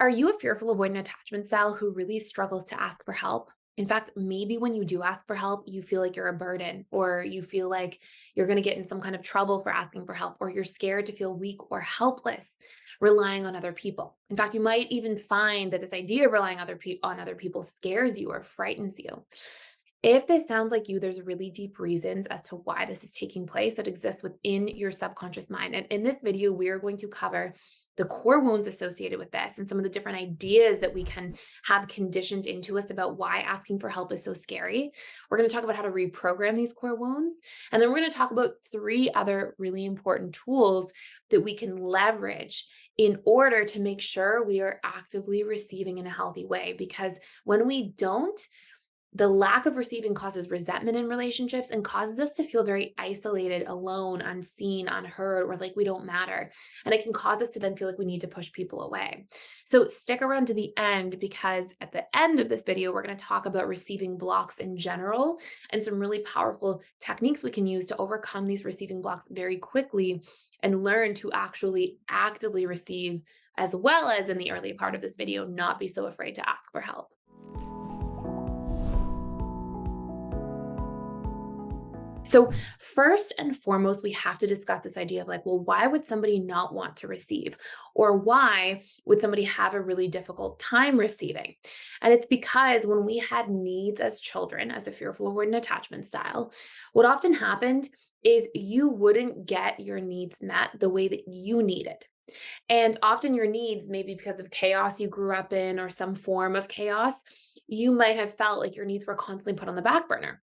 Are you a fearful avoidant attachment style who really struggles to ask for help? In fact, maybe when you do ask for help, you feel like you're a burden, or you feel like you're going to get in some kind of trouble for asking for help, or you're scared to feel weak or helpless relying on other people. In fact, you might even find that this idea of relying on other people scares you or frightens you. If this sounds like you, there's really deep reasons as to why this is taking place that exists within your subconscious mind. And in this video, we are going to cover the core wounds associated with this and some of the different ideas that we can have conditioned into us about why asking for help is so scary. We're going to talk about how to reprogram these core wounds. And then we're going to talk about three other really important tools that we can leverage in order to make sure we are actively receiving in a healthy way. Because when we don't, the lack of receiving causes resentment in relationships and causes us to feel very isolated, alone, unseen, unheard, or like we don't matter. And it can cause us to then feel like we need to push people away. So stick around to the end, because at the end of this video, we're going to talk about receiving blocks in general and some really powerful techniques we can use to overcome these receiving blocks very quickly and learn to actually actively receive, as well as in the early part of this video, not be so afraid to ask for help. So first and foremost, we have to discuss this idea of like, well, why would somebody not want to receive? Or why would somebody have a really difficult time receiving? And it's because when we had needs as children, as a fearful avoidant attachment style, what often happened is you wouldn't get your needs met the way that you needed. And often your needs, maybe because of chaos you grew up in or some form of chaos, you might have felt like your needs were constantly put on the back burner.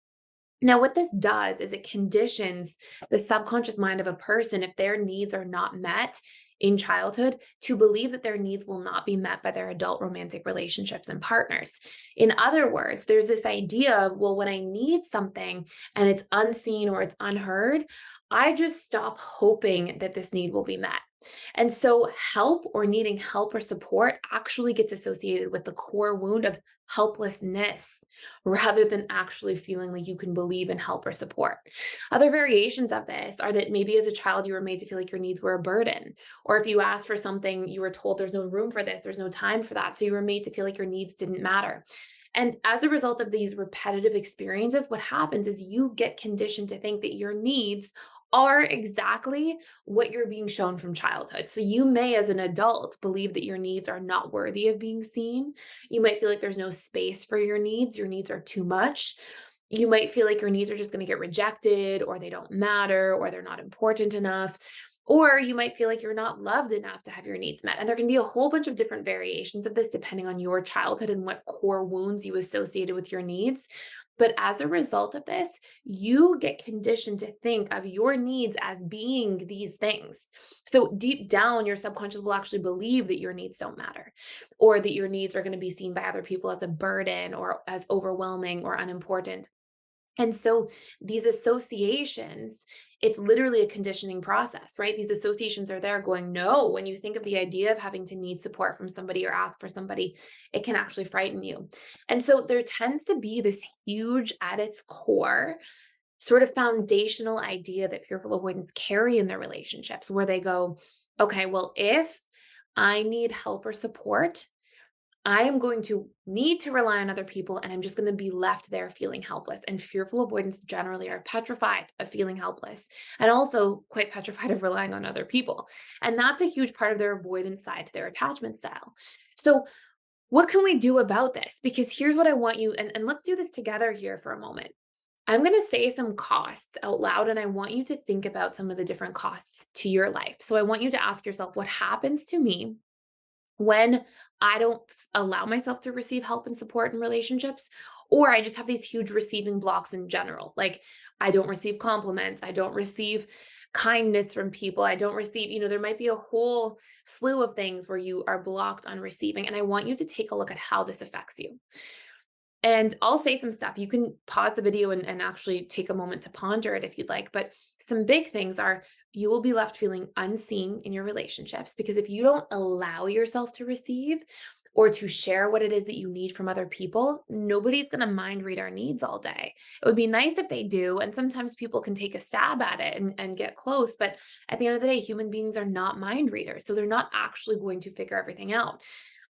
Now, what this does is it conditions the subconscious mind of a person, if their needs are not met in childhood, to believe that their needs will not be met by their adult romantic relationships and partners. In other words, there's this idea of, well, when I need something and it's unseen or it's unheard, I just stop hoping that this need will be met. And so help or needing help or support actually gets associated with the core wound of helplessness, rather than actually feeling like you can believe in help or support. Other variations of this are that maybe as a child you were made to feel like your needs were a burden, or if you asked for something, you were told there's no room for this, there's no time for that. So you were made to feel like your needs didn't matter. And as a result of these repetitive experiences, what happens is you get conditioned to think that your needs are exactly what you're being shown from childhood. So you may, as an adult, believe that your needs are not worthy of being seen. You might feel like there's no space for your needs are too much. You might feel like your needs are just going to get rejected, or they don't matter, or they're not important enough. Or you might feel like you're not loved enough to have your needs met. And there can be a whole bunch of different variations of this depending on your childhood and what core wounds you associated with your needs. But as a result of this, you get conditioned to think of your needs as being these things. So deep down, your subconscious will actually believe that your needs don't matter, or that your needs are going to be seen by other people as a burden or as overwhelming or unimportant. And so these associations, it's literally a conditioning process, right? These associations are there going, no, when you think of the idea of having to need support from somebody or ask for somebody, it can actually frighten you. And so there tends to be this huge, at its core, sort of foundational idea that fearful avoidants carry in their relationships, where they go, okay, well, if I need help or support, I am going to need to rely on other people, and I'm just going to be left there feeling helpless. And fearful avoidants generally are petrified of feeling helpless and also quite petrified of relying on other people. And that's a huge part of their avoidance side to their attachment style. So, what can we do about this? Because here's what I want you, and let's do this together here for a moment. I'm going to say some costs out loud, and I want you to think about some of the different costs to your life. So, I want you to ask yourself, what happens to me when I don't allow myself to receive help and support in relationships, or I just have these huge receiving blocks in general? Like, I don't receive compliments, I don't receive kindness from people, I don't receive, there might be a whole slew of things where you are blocked on receiving. And I want you to take a look at how this affects you. And I'll say some stuff. You can pause the video and actually take a moment to ponder it if you'd like. But some big things are, you will be left feeling unseen in your relationships, because if you don't allow yourself to receive or to share what it is that you need from other people, nobody's going to mind read our needs all day. It would be nice if they do. And sometimes people can take a stab at it and get close. But at the end of the day, human beings are not mind readers. So they're not actually going to figure everything out.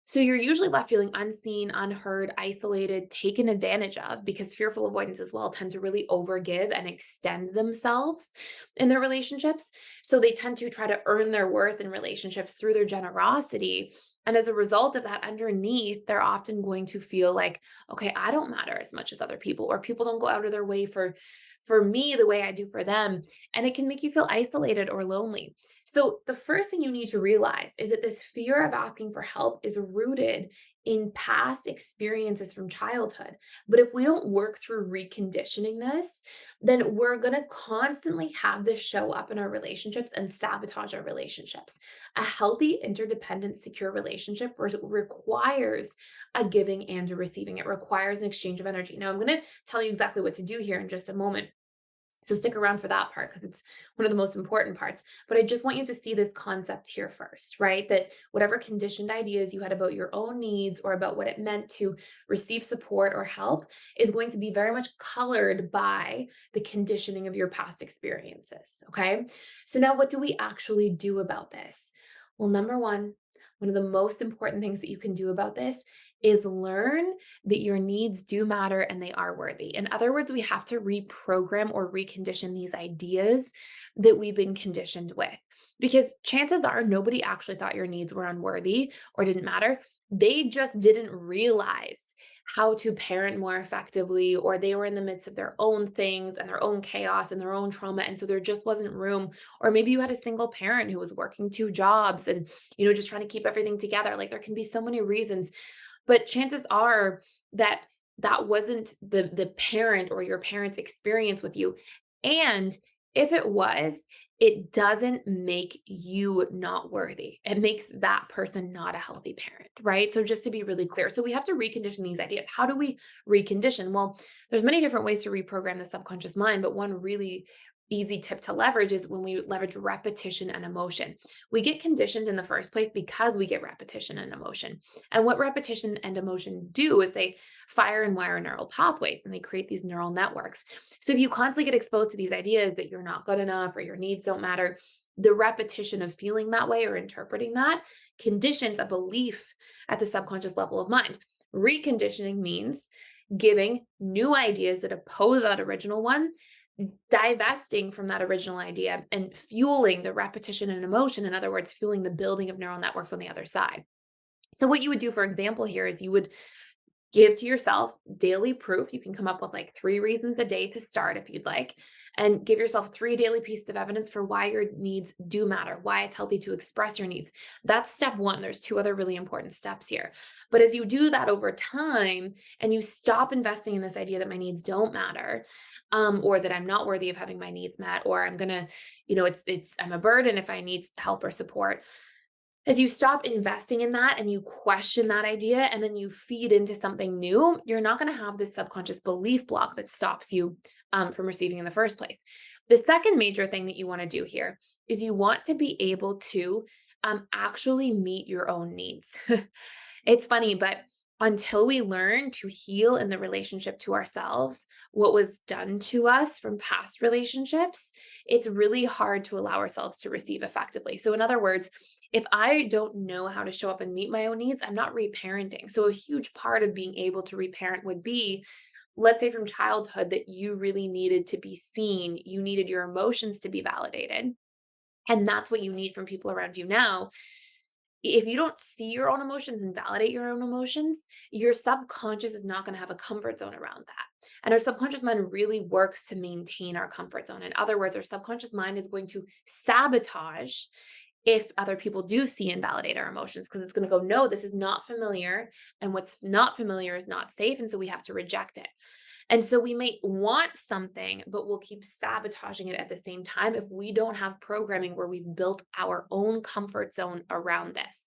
So you're usually left feeling unseen, unheard, isolated, taken advantage of, because fearful avoidants as well tend to really overgive and extend themselves in their relationships. So they tend to try to earn their worth in relationships through their generosity. And as a result of that, underneath, they're often going to feel like, okay, I don't matter as much as other people, or people don't go out of their way for me the way I do for them. And it can make you feel isolated or lonely. So, the first thing you need to realize is that this fear of asking for help is rooted in past experiences from childhood. But if we don't work through reconditioning this, then we're going to constantly have this show up in our relationships and sabotage our relationships. A healthy, interdependent, secure relationship requires a giving and a receiving. It requires an exchange of energy. Now, I'm going to tell you exactly what to do here in just a moment. So stick around for that part because it's one of the most important parts. But I just want you to see this concept here first, right? That whatever conditioned ideas you had about your own needs or about what it meant to receive support or help is going to be very much colored by the conditioning of your past experiences. Okay. So now what do we actually do about this? Well, number one of the most important things that you can do about this is learn that your needs do matter and they are worthy. In other words, we have to reprogram or recondition these ideas that we've been conditioned with. Because chances are nobody actually thought your needs were unworthy or didn't matter. They just didn't realize how to parent more effectively, or they were in the midst of their own things and their own chaos and their own trauma. And so there just wasn't room. Or maybe you had a single parent who was working two jobs and, just trying to keep everything together. Like there can be so many reasons, but chances are that that wasn't the parent or your parent's experience with you. And if it was, it doesn't make you not worthy. It makes that person not a healthy parent, right? So just to be really clear. So we have to recondition these ideas. How do we recondition? Well, there's many different ways to reprogram the subconscious mind, but one really easy tip to leverage is when we leverage repetition and emotion. We get conditioned in the first place because we get repetition and emotion. And what repetition and emotion do is they fire and wire neural pathways and they create these neural networks. So if you constantly get exposed to these ideas that you're not good enough or your needs don't matter, the repetition of feeling that way or interpreting that conditions a belief at the subconscious level of mind. Reconditioning means giving new ideas that oppose that original one, divesting from that original idea and fueling the repetition and emotion. In other words, fueling the building of neural networks on the other side. So, what you would do, for example, here is you would give to yourself daily proof. You can come up with like 3 reasons a day to start if you'd like, and give yourself 3 daily pieces of evidence for why your needs do matter, why it's healthy to express your needs. That's step 1. There's 2 other really important steps here. But as you do that over time and you stop investing in this idea that my needs don't matter, or that I'm not worthy of having my needs met, or I'm gonna, I'm a burden if I need help or support, as you stop investing in that and you question that idea and then you feed into something new, you're not going to have this subconscious belief block that stops you from receiving in the first place. The second major thing that you want to do here is you want to be able to actually meet your own needs. It's funny, but until we learn to heal in the relationship to ourselves, what was done to us from past relationships, it's really hard to allow ourselves to receive effectively. So, in other words, if I don't know how to show up and meet my own needs, I'm not reparenting. So, a huge part of being able to reparent would be, let's say from childhood, that you really needed to be seen, you needed your emotions to be validated. And that's what you need from people around you now. If you don't see your own emotions and validate your own emotions, your subconscious is not going to have a comfort zone around that. And our subconscious mind really works to maintain our comfort zone. In other words, our subconscious mind is going to sabotage if other people do see and validate our emotions, because it's going to go, no, this is not familiar. And what's not familiar is not safe. And so we have to reject it. And so we may want something, but we'll keep sabotaging it at the same time if we don't have programming where we've built our own comfort zone around this.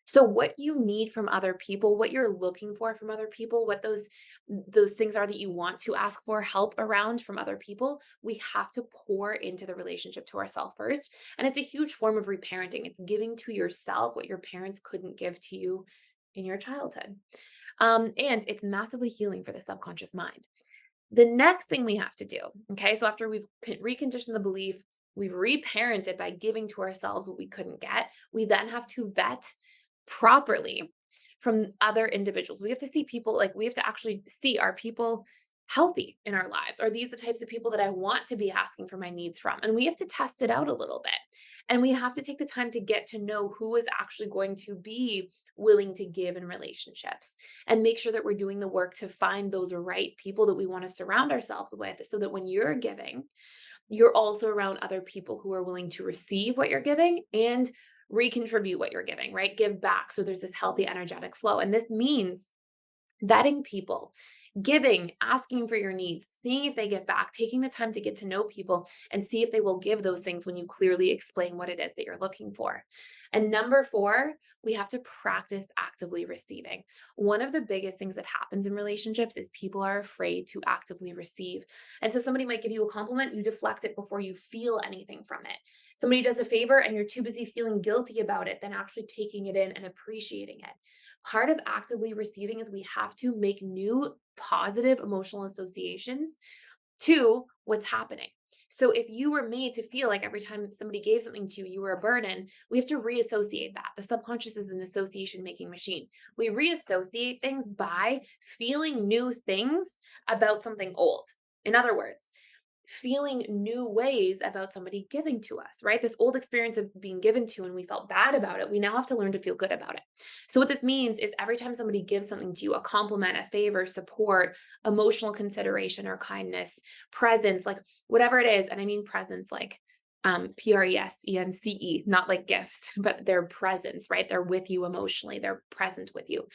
So what you need from other people, what you're looking for from other people, what those things are that you want to ask for help around from other people, we have to pour into the relationship to ourselves first. And it's a huge form of reparenting. It's giving to yourself what your parents couldn't give to you in your childhood. And it's massively healing for the subconscious mind. The next thing we have to do, okay, so after we've reconditioned the belief, we've reparented by giving to ourselves what we couldn't get, we then have to vet properly from other individuals. We have to see people, like, we have to actually see, are people healthy in our lives? Are these the types of people that I want to be asking for my needs from? And we have to test it out a little bit. And we have to take the time to get to know who is actually going to be willing to give in relationships, and make sure that we're doing the work to find those right people that we want to surround ourselves with, so that when you're giving, you're also around other people who are willing to receive what you're giving and recontribute what you're giving, right? Give back. So there's this healthy energetic flow. And this means vetting people, giving, asking for your needs, seeing if they give back, taking the time to get to know people and see if they will give those things when you clearly explain what it is that you're looking for. And number 4, we have to practice actively receiving. One of the biggest things that happens in relationships is people are afraid to actively receive. And so somebody might give you a compliment, you deflect it before you feel anything from it. Somebody does a favor and you're too busy feeling guilty about it than actually taking it in and appreciating it. Part of actively receiving is we have to make new positive emotional associations to what's happening. So if you were made to feel like every time somebody gave something to you, you were a burden, we have to reassociate that. The subconscious is an association making machine. We reassociate things by feeling new things about something old. In other words, feeling new ways about somebody giving to us, right? This old experience of being given to and we felt bad about it, we now have to learn to feel good about it. So, what this means is every time somebody gives something to you, a compliment, a favor, support, emotional consideration or kindness, presence, like whatever it is, and I mean presence like presence, not like gifts, but their presence, right? They're with you emotionally, they're present with you.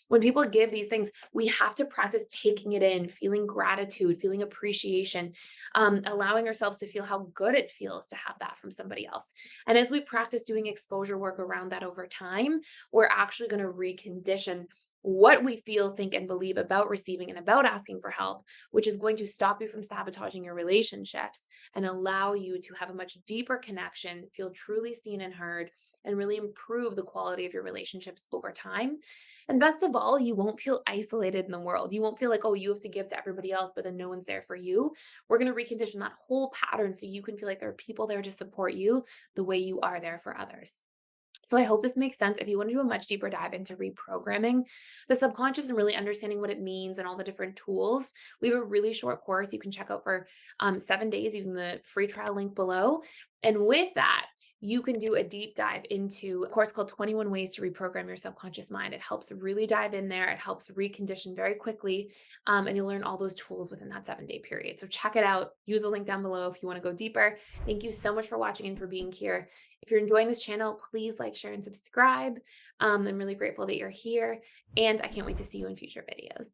When people give these things, we have to practice taking it in, feeling gratitude, feeling appreciation, allowing ourselves to feel how good it feels to have that from somebody else. And as we practice doing exposure work around that over time, we're actually going to recondition what we feel, think, and believe about receiving and about asking for help, which is going to stop you from sabotaging your relationships and allow you to have a much deeper connection, feel truly seen and heard, and really improve the quality of your relationships over time. And best of all, you won't feel isolated in the world. You won't feel like, oh, you have to give to everybody else, but then no one's there for you. We're going to recondition that whole pattern so you can feel like there are people there to support you the way you are there for others. So I hope this makes sense. If you want to do a much deeper dive into reprogramming the subconscious and really understanding what it means and all the different tools, we have a really short course you can check out for 7 days using the free trial link below. And with that, you can do a deep dive into a course called 21 Ways to Reprogram Your Subconscious Mind. It helps really dive in there. It helps recondition very quickly. And you'll learn all those tools within that 7-day period. So check it out. Use the link down below if you want to go deeper. Thank you so much for watching and for being here. If you're enjoying this channel, please like, share, and subscribe. I'm really grateful that you're here, and I can't wait to see you in future videos.